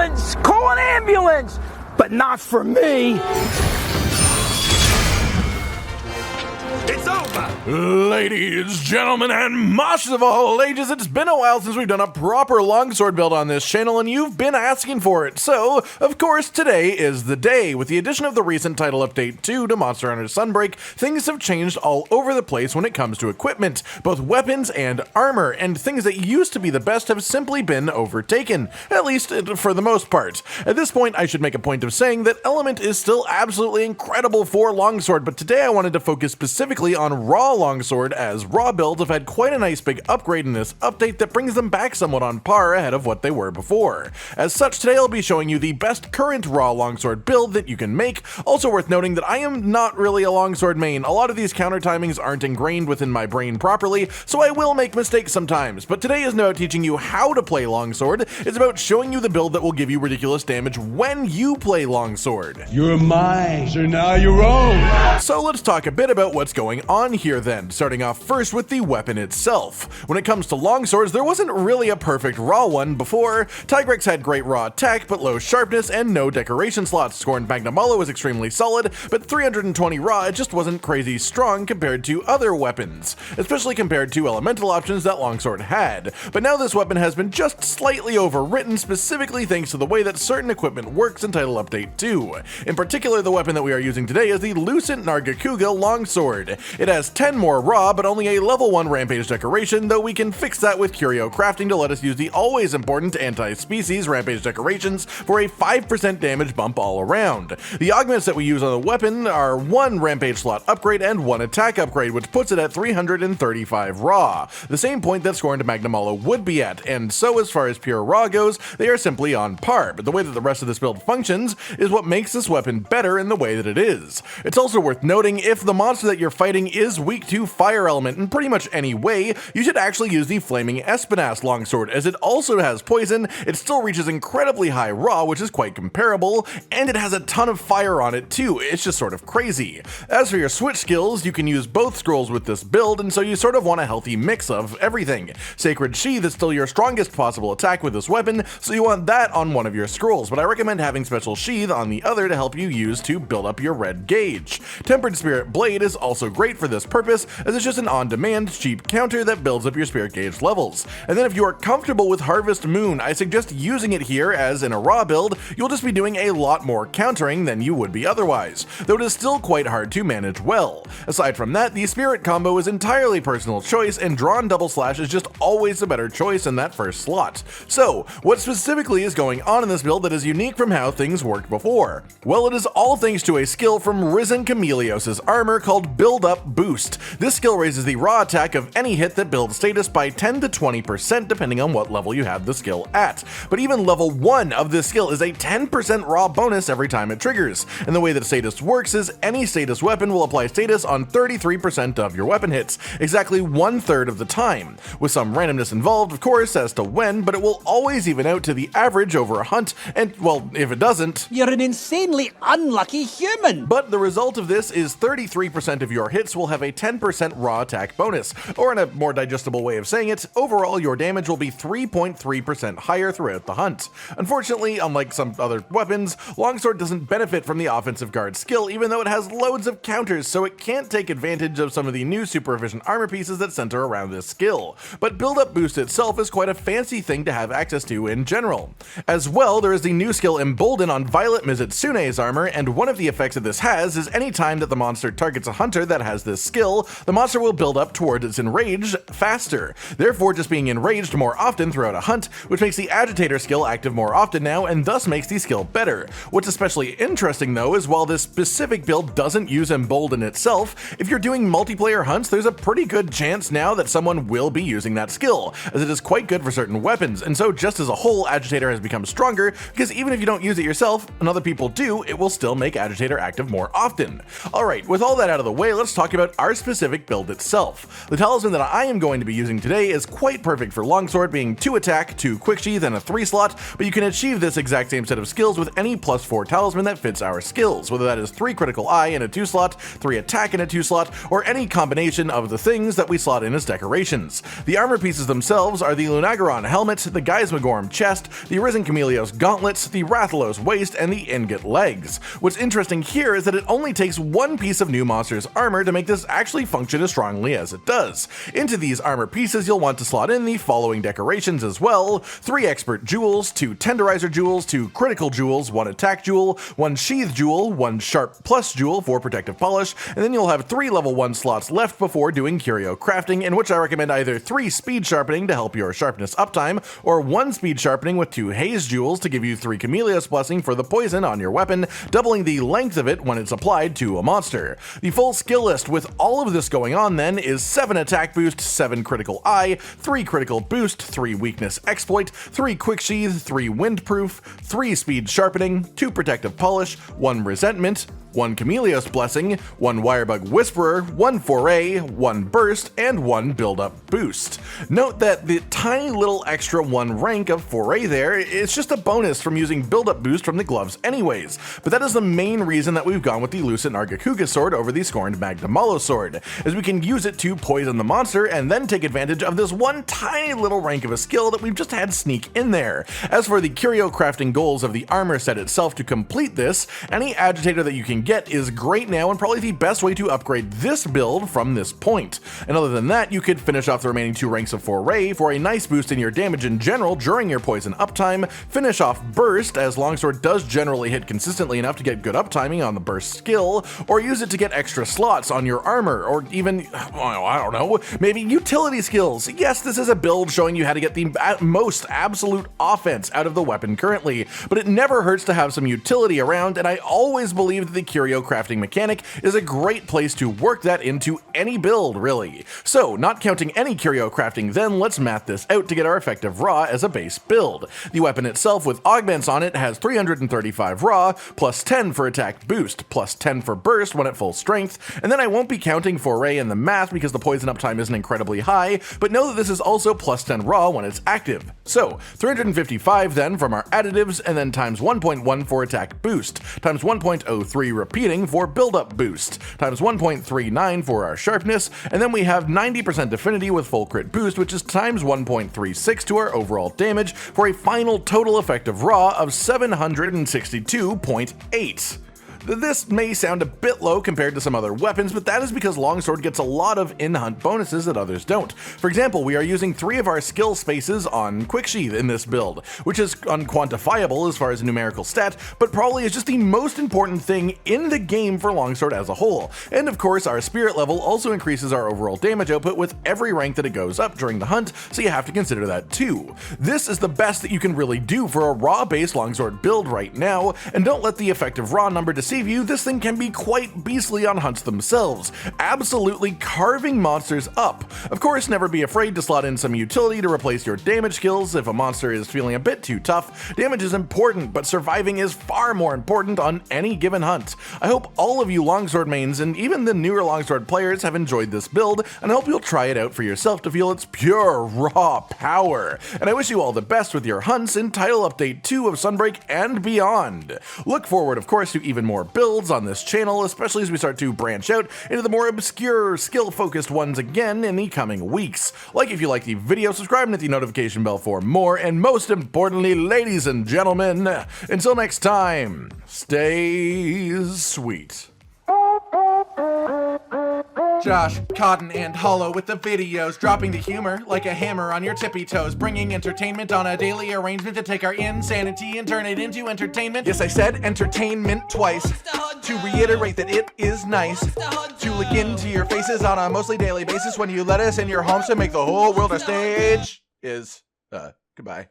ambulance! Call an ambulance! But not for me! It's over! Ladies, gentlemen, and monsters of all ages, it's been a while since we've done a proper longsword build on this channel, and you've been asking for it. So, of course, today is the day. With the addition of the recent title update 2 to Monster Hunter Sunbreak, things have changed all over the place when it comes to equipment, both weapons and armor, and things that used to be the best have simply been overtaken, at least for the most part. At this point, I should make a point of saying that Element is still absolutely incredible for longsword, but today I wanted to focus specifically on raw longsword, as raw builds have had quite a nice big upgrade in this update that brings them back somewhat on par ahead of what they were before. As such, today I'll be showing you the best current raw longsword build that you can make. Also worth noting that I am not really a longsword main. A lot of these counter timings aren't ingrained within my brain properly, so I will make mistakes sometimes. But today isn't about teaching you how to play longsword, it's about showing you the build that will give you ridiculous damage when you play longsword. You're mine, so now you're own. So let's talk a bit about what's going on here then, starting off first with the weapon itself. When it comes to longswords, there wasn't really a perfect raw one before. Tigrex had great raw attack, but low sharpness and no decoration slots. Scorned Magnamalo was extremely solid, but 320 raw just wasn't crazy strong compared to other weapons, especially compared to elemental options that longsword had. But now this weapon has been just slightly overwritten, specifically thanks to the way that certain equipment works in Title Update 2. In particular, the weapon that we are using today is the Lucent Nargacuga Longsword. It has 10 more raw, but only a level 1 rampage decoration, though we can fix that with curio crafting to let us use the always important anti-species rampage decorations for a 5% damage bump all around. The augments that we use on the weapon are 1 rampage slot upgrade and 1 attack upgrade, which puts it at 335 raw, the same point that Scorned Magnamalo would be at, and so as far as pure raw goes, they are simply on par, but the way that the rest of this build functions is what makes this weapon better in the way that it is. It's also worth noting, if the monster that you're fighting is weak to fire element in pretty much any way, you should actually use the Flaming Espinasse Longsword, as it also has poison, it still reaches incredibly high raw, which is quite comparable, and it has a ton of fire on it too. It's just sort of crazy. As for your switch skills, you can use both scrolls with this build, and so you sort of want a healthy mix of everything. Sacred Sheath is still your strongest possible attack with this weapon, so you want that on one of your scrolls, but I recommend having Special Sheath on the other to help you use to build up your red gauge. Tempered Spirit Blade is also great for this purpose, as it's just an on-demand, cheap counter that builds up your spirit gauge levels. And then if you are comfortable with Harvest Moon, I suggest using it here, as in a raw build, you'll just be doing a lot more countering than you would be otherwise, though it is still quite hard to manage well. Aside from that, the spirit combo is entirely personal choice, and Drawn Double Slash is just always a better choice in that first slot. So, what specifically is going on in this build that is unique from how things worked before? Well, it is all thanks to a skill from Risen Chameleos' armor called Buildup Boost. This skill raises the raw attack of any hit that builds status by 10 to 20% depending on what level you have the skill at. But even level 1 of this skill is a 10% raw bonus every time it triggers. And the way that status works is any status weapon will apply status on 33% of your weapon hits, exactly 1/3 of the time, with some randomness involved of course as to when, but it will always even out to the average over a hunt, and well, if it doesn't, you're an insanely unlucky human. But the result of this is 33% of your hits will have a 10% raw attack bonus, or in a more digestible way of saying it, overall your damage will be 3.3% higher throughout the hunt. Unfortunately, unlike some other weapons, Longsword doesn't benefit from the offensive guard skill, even though it has loads of counters, so it can't take advantage of some of the new super efficient armor pieces that center around this skill. But Buildup Boost itself is quite a fancy thing to have access to in general. As well, there is the new skill Embolden on Violet Mizutsune's armor, and one of the effects that this has is any time that the monster targets a hunter that has this skill, the monster will build up towards its enrage faster, therefore just being enraged more often throughout a hunt, which makes the agitator skill active more often now and thus makes the skill better. What's especially interesting though is while this specific build doesn't use Embolden itself, if you're doing multiplayer hunts, there's a pretty good chance now that someone will be using that skill, as it is quite good for certain weapons, and so just as a whole, Agitator has become stronger, because even if you don't use it yourself and other people do, it will still make Agitator active more often. Alright, with all that out of the way, let's let's talk about our specific build itself. The talisman that I am going to be using today is quite perfect for longsword, being 2 attack, 2 quick sheath, and a 3 slot, but you can achieve this exact same set of skills with any +4 talisman that fits our skills, whether that is 3 critical eye in a 2 slot, 3 attack in a 2 slot, or any combination of the things that we slot in as decorations. The armor pieces themselves are the Lunagaron helmet, the Geismagorm chest, the Arisen Chameleos gauntlets, the Rathalos waist, and the Ingot legs. What's interesting here is that it only takes one piece of new monster's armor to make this actually function as strongly as it does. Into these armor pieces you'll want to slot in the following decorations as well: 3 expert jewels, 2 tenderizer jewels, 2 critical jewels, 1 attack jewel, 1 sheath jewel, 1 sharp plus jewel for protective polish, and then you'll have 3 level 1 slots left before doing curio crafting, in which I recommend either 3 speed sharpening to help your sharpness uptime, or 1 speed sharpening with 2 haze jewels to give you 3 Chameleos blessing for the poison on your weapon, doubling the length of it when it's applied to a monster. The full skill list with all of this going on then is 7 attack boost, 7 critical eye, 3 critical boost, 3 weakness exploit, 3 quick sheath, 3 windproof, 3 speed sharpening, 2 protective polish, 1 resentment, 1 Chameleos blessing, 1 Wirebug Whisperer, 1 foray, 1 burst, and 1 build-up boost. Note that the tiny little extra 1 rank of foray there, it's just a bonus from using build-up boost from the gloves anyways, but that is the main reason that we've gone with the Lucent Argakuga sword over the Scorned Magnamalo sword, as we can use it to poison the monster and then take advantage of this one tiny little rank of a skill that we've just had sneak in there. As for the curio crafting goals of the armor set itself to complete this, any agitator that you can get is great now and probably the best way to upgrade this build from this point. And other than that, you could finish off the remaining 2 ranks of foray for a nice boost in your damage in general during your poison uptime, finish off burst, as longsword does generally hit consistently enough to get good uptiming on the burst skill, or use it to get extra slots on your armor, or even, I don't know, maybe utility skills. Yes, this is a build showing you how to get the most absolute offense out of the weapon currently, but it never hurts to have some utility around, and I always believe that the curio crafting mechanic is a great place to work that into any build, really. So, not counting any curio crafting then, let's math this out to get our effective raw as a base build. The weapon itself with augments on it has 335 raw, plus 10 for attack boost, plus 10 for burst when at full strength, and then I won't be counting foray in the math because the poison uptime isn't incredibly high, but know that this is also plus 10 raw when it's active. So, 355 then from our additives, and then times 1.1 for attack boost, times 1.03 repeating for build-up boost, times 1.39 for our sharpness, and then we have 90% affinity with full crit boost, which is times 1.36 to our overall damage, for a final total effective raw of 762.8. This may sound a bit low compared to some other weapons, but that is because longsword gets a lot of in-hunt bonuses that others don't. For example, we are using 3 of our skill spaces on quick sheath in this build, which is unquantifiable as far as a numerical stat, but probably is just the most important thing in the game for longsword as a whole. And of course, our spirit level also increases our overall damage output with every rank that it goes up during the hunt, so you have to consider that too. This is the best that you can really do for a raw-based longsword build right now, and don't let the effective raw number deceive you. This thing can be quite beastly on hunts themselves, absolutely carving monsters up. Of course, never be afraid to slot in some utility to replace your damage skills if a monster is feeling a bit too tough. Damage is important, but surviving is far more important on any given hunt. I hope all of you longsword mains and even the newer longsword players have enjoyed this build, and I hope you'll try it out for yourself to feel its pure raw power. And I wish you all the best with your hunts in Title Update 2 of Sunbreak and beyond. Look forward, of course, to even more builds on this channel, especially as we start to branch out into the more obscure, skill-focused ones again in the coming weeks. Like if you like the video, subscribe and hit the notification bell for more, and most importantly, ladies and gentlemen, until next time, stay sweet. Josh, Cotton, and Hollow with the videos, dropping the humor like a hammer on your tippy toes, bringing entertainment on a daily arrangement to take our insanity and turn it into entertainment. Yes, I said entertainment twice, to reiterate that it is nice to look into your faces on a mostly daily basis when you let us in your homes to make the whole world a stage. Goodbye.